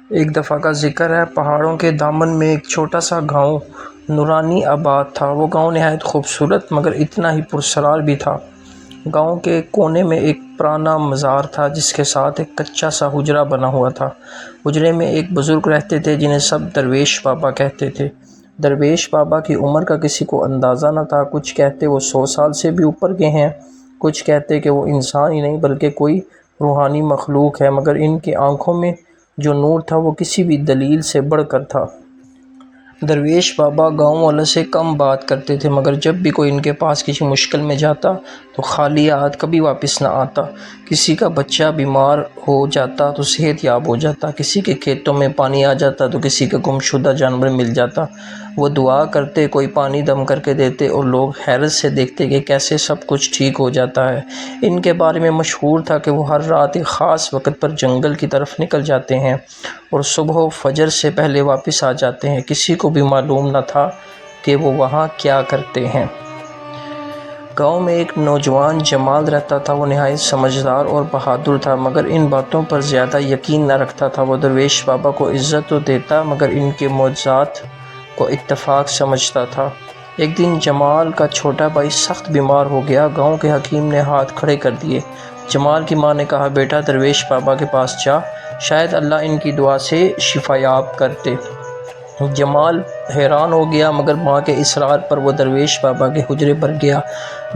ایک دفعہ کا ذکر ہے، پہاڑوں کے دامن میں ایک چھوٹا سا گاؤں نورانی آباد تھا۔ وہ گاؤں نہایت خوبصورت مگر اتنا ہی پراسرار بھی تھا۔ گاؤں کے کونے میں ایک پرانا مزار تھا جس کے ساتھ ایک کچا سا حجرہ بنا ہوا تھا۔ حجرے میں ایک بزرگ رہتے تھے جنہیں سب درویش بابا کہتے تھے۔ درویش بابا کی عمر کا کسی کو اندازہ نہ تھا، کچھ کہتے وہ 100 سال سے بھی اوپر کے ہیں، کچھ کہتے کہ وہ انسان ہی نہیں بلکہ کوئی روحانی مخلوق ہے، مگر ان کی آنکھوں میں جو نور تھا وہ کسی بھی دلیل سے بڑھ کر تھا۔ درویش بابا گاؤں والوں سے کم بات کرتے تھے، مگر جب بھی کوئی ان کے پاس کسی مشکل میں جاتا تو خالی ہاتھ کبھی واپس نہ آتا۔ کسی کا بچہ بیمار ہو جاتا تو صحت یاب ہو جاتا، کسی کے کھیتوں میں پانی آ جاتا تو کسی کا گمشدہ جانور مل جاتا۔ وہ دعا کرتے، کوئی پانی دم کر کے دیتے اور لوگ حیرت سے دیکھتے کہ کیسے سب کچھ ٹھیک ہو جاتا ہے۔ ان کے بارے میں مشہور تھا کہ وہ ہر رات ایک خاص وقت پر جنگل کی طرف نکل جاتے ہیں اور صبح فجر سے پہلے واپس آ جاتے ہیں۔ کسی کو بھی معلوم نہ تھا کہ وہ وہاں کیا کرتے ہیں۔ گاؤں میں ایک نوجوان جمال رہتا تھا۔ وہ نہایت سمجھدار اور بہادر تھا مگر ان باتوں پر زیادہ یقین نہ رکھتا تھا۔ وہ درویش بابا کو عزت تو دیتا مگر ان کے معجزات کو اتفاق سمجھتا تھا۔ ایک دن جمال کا چھوٹا بھائی سخت بیمار ہو گیا۔ گاؤں کے حکیم نے ہاتھ کھڑے کر دیے۔ جمال کی ماں نے کہا، بیٹا درویش بابا کے پاس جا، شاید اللہ ان کی دعا سے شفا یاب کر دے۔ جمال حیران ہو گیا مگر ماں کے اصرار پر وہ درویش بابا کے حجرے پر گیا۔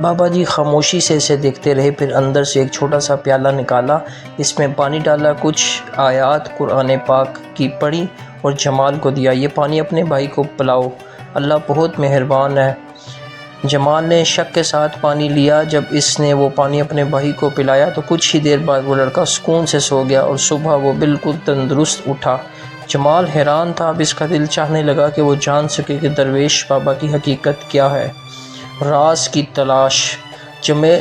بابا جی خاموشی سے اسے دیکھتے رہے، پھر اندر سے ایک چھوٹا سا پیالہ نکالا، اس میں پانی ڈالا، کچھ آیات قرآن پاک کی پڑھی اور جمال کو دیا۔ یہ پانی اپنے بھائی کو پلاؤ، اللہ بہت مہربان ہے۔ جمال نے شک کے ساتھ پانی لیا۔ جب اس نے وہ پانی اپنے بھائی کو پلایا تو کچھ ہی دیر بعد وہ لڑکا سکون سے سو گیا اور صبح وہ بالکل تندرست اٹھا۔ جمال حیران تھا، اب اس کا دل چاہنے لگا کہ وہ جان سکے کہ درویش بابا کی حقیقت کیا ہے۔ راز کی تلاش۔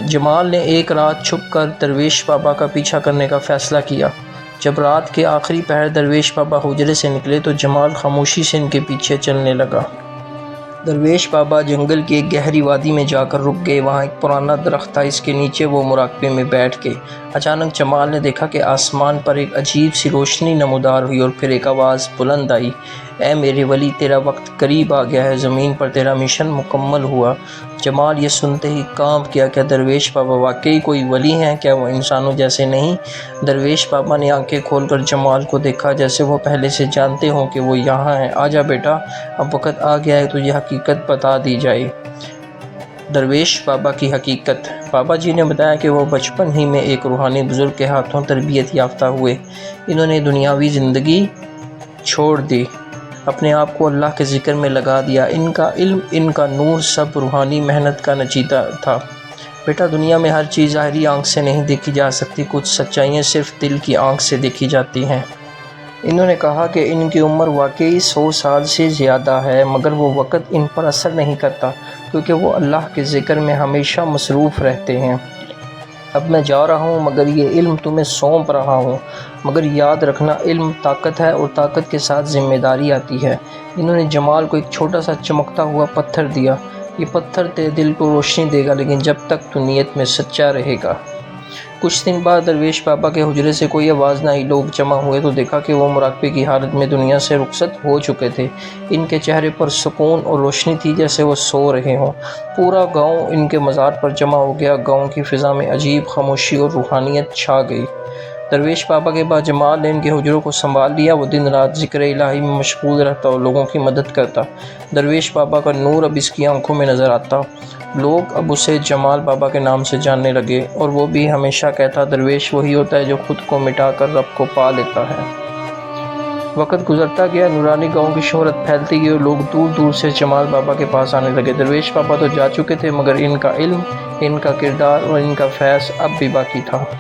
جمال نے ایک رات چھپ کر درویش بابا کا پیچھا کرنے کا فیصلہ کیا۔ جب رات کے آخری پہر درویش بابا حجرے سے نکلے تو جمال خاموشی سے ان کے پیچھے چلنے لگا۔ درویش بابا جنگل کی ایک گہری وادی میں جا کر رک گئے۔ وہاں ایک پرانا درخت تھا، اس کے نیچے وہ مراقبے میں بیٹھ گئے۔ اچانک جمال نے دیکھا کہ آسمان پر ایک عجیب سی روشنی نمودار ہوئی اور پھر ایک آواز بلند آئی، اے میرے ولی، تیرا وقت قریب آ گیا ہے، زمین پر تیرا مشن مکمل ہوا۔ جمال یہ سنتے ہی کانپ گیا، کیا درویش بابا واقعی کوئی ولی ہیں؟ کیا وہ انسانوں جیسے نہیں؟ درویش بابا نے آنکھیں کھول کر جمال کو دیکھا، جیسے وہ پہلے سے جانتے ہوں کہ وہ یہاں ہیں۔ آجا بیٹا، اب وقت آ گیا ہے تجھے حقیقت بتا دی جائے۔ درویش بابا کی حقیقت۔ بابا جی نے بتایا کہ وہ بچپن ہی میں ایک روحانی بزرگ کے ہاتھوں تربیت یافتہ ہوئے۔ انہوں نے دنیاوی زندگی چھوڑ دی، اپنے آپ کو اللہ کے ذکر میں لگا دیا۔ ان کا علم، ان کا نور سب روحانی محنت کا نتیجہ تھا۔ بیٹا، دنیا میں ہر چیز ظاہری آنکھ سے نہیں دیکھی جا سکتی، کچھ سچائیاں صرف دل کی آنکھ سے دیکھی جاتی ہیں۔ انہوں نے کہا کہ ان کی عمر واقعی 100 سال سے زیادہ ہے مگر وہ وقت ان پر اثر نہیں کرتا کیونکہ وہ اللہ کے ذکر میں ہمیشہ مصروف رہتے ہیں۔ اب میں جا رہا ہوں مگر یہ علم تمہیں سونپ رہا ہوں، مگر یاد رکھنا علم طاقت ہے اور طاقت کے ساتھ ذمہ داری آتی ہے۔ انہوں نے جمال کو ایک چھوٹا سا چمکتا ہوا پتھر دیا، یہ پتھر تیرے دل کو روشنی دے گا لیکن جب تک تو نیت میں سچا رہے گا۔ کچھ دن بعد درویش بابا کے حجرے سے کوئی آواز نہ آئی۔ لوگ جمع ہوئے تو دیکھا کہ وہ مراقبے کی حالت میں دنیا سے رخصت ہو چکے تھے۔ ان کے چہرے پر سکون اور روشنی تھی جیسے وہ سو رہے ہوں۔ پورا گاؤں ان کے مزار پر جمع ہو گیا۔ گاؤں کی فضا میں عجیب خاموشی اور روحانیت چھا گئی۔ درویش بابا کے بعد جمال نے ان کے حجروں کو سنبھال لیا۔ وہ دن رات ذکر الہی میں مشغول رہتا اور لوگوں کی مدد کرتا۔ درویش بابا کا نور اب اس کی آنکھوں میں نظر آتا۔ لوگ اب اسے جمال بابا کے نام سے جاننے لگے اور وہ بھی ہمیشہ کہتا، درویش وہی ہوتا ہے جو خود کو مٹا کر رب کو پا لیتا ہے۔ وقت گزرتا گیا، نورانی گاؤں کی شہرت پھیلتی گئی اور لوگ دور دور سے جمال بابا کے پاس آنے لگے۔ درویش بابا تو جا چکے تھے مگر ان کا علم، ان کا کردار اور ان کا فیض اب بھی باقی تھا۔